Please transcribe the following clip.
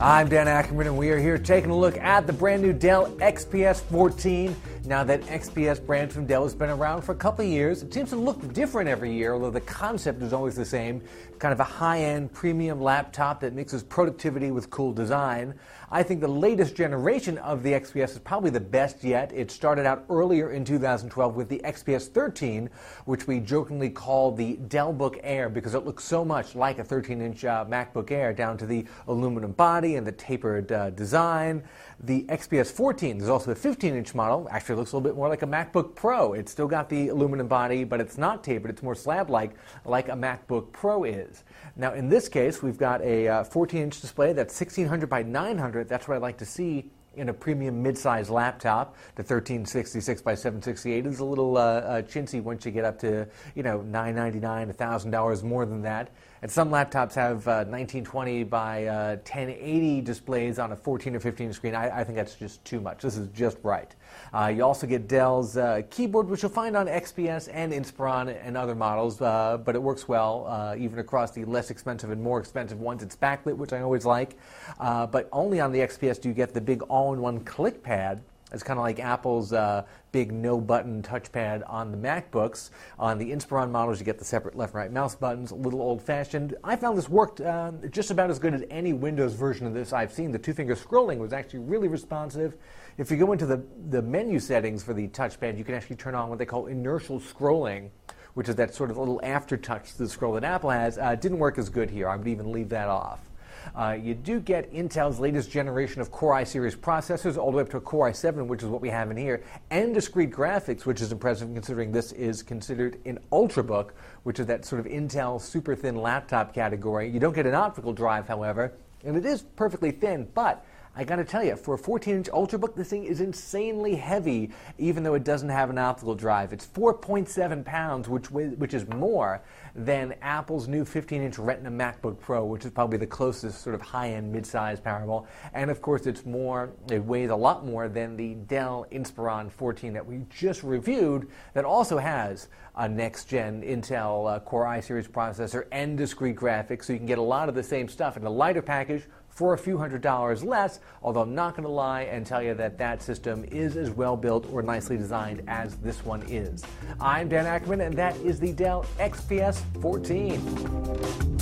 I'm Dan Ackerman, and we are here taking a look at the brand new Dell XPS 14. Now, that XPS brand from Dell has been around for a couple of years. It seems to look different every year, although the concept is always the same. Kind of a high-end premium laptop that mixes productivity with cool design. I think the latest generation of the XPS is probably the best yet. It started out earlier in 2012 with the XPS 13, which we jokingly call the Dell Book Air because it looks so much like a 13-inch MacBook Air, down to the aluminum body and the tapered design. The XPS 14, there's also a 15-inch model, actually looks a little bit more like a MacBook Pro. It's still got the aluminum body, but it's not tapered. It's more slab-like, like a MacBook Pro is. Now, in this case, we've got a 14-inch display that's 1600 by 900. That's what I like to see in a premium mid-size laptop. The 1366 by 768 is a little chintzy once you get up to, $999, $1,000 more than that. And some laptops have 1920 by 1080 displays on a 14 or 15 screen. I think that's just too much. This is just right. You also get Dell's keyboard, which you'll find on XPS and Inspiron and other models, but it works well even across the less expensive and more expensive ones. It's backlit, which I always like, but only on the XPS do you get the big all-in-one click pad. It's kind of like Apple's big no-button touchpad on the MacBooks. On the Inspiron models, you get the separate left and right mouse buttons, a little old-fashioned. I found this worked just about as good as any Windows version of this I've seen. The two-finger scrolling was actually really responsive. If you go into the menu settings for the touchpad, you can actually turn on what they call inertial scrolling, which is that sort of little aftertouch to the scroll that Apple has. Didn't work as good here. I would even leave that off. You do get Intel's latest generation of Core i series processors, all the way up to a Core i7, which is what we have in here, and discrete graphics, which is impressive considering this is considered an Ultrabook, which is that sort of Intel super thin laptop category. You don't get an optical drive, however, and it is perfectly thin, but I gotta tell you, for a 14-inch Ultrabook, this thing is insanely heavy, even though it doesn't have an optical drive. It's 4.7 pounds, which is more than Apple's new 15-inch Retina MacBook Pro, which is probably the closest sort of high-end, mid-size parable. And of course, it weighs a lot more than the Dell Inspiron 14 that we just reviewed, that also has a next-gen Intel Core i series processor and discrete graphics, so you can get a lot of the same stuff in a lighter package for a few $100s less, although I'm not going to lie and tell you that that system is as well built or nicely designed as this one is. I'm Dan Ackerman, and that is the Dell XPS 14.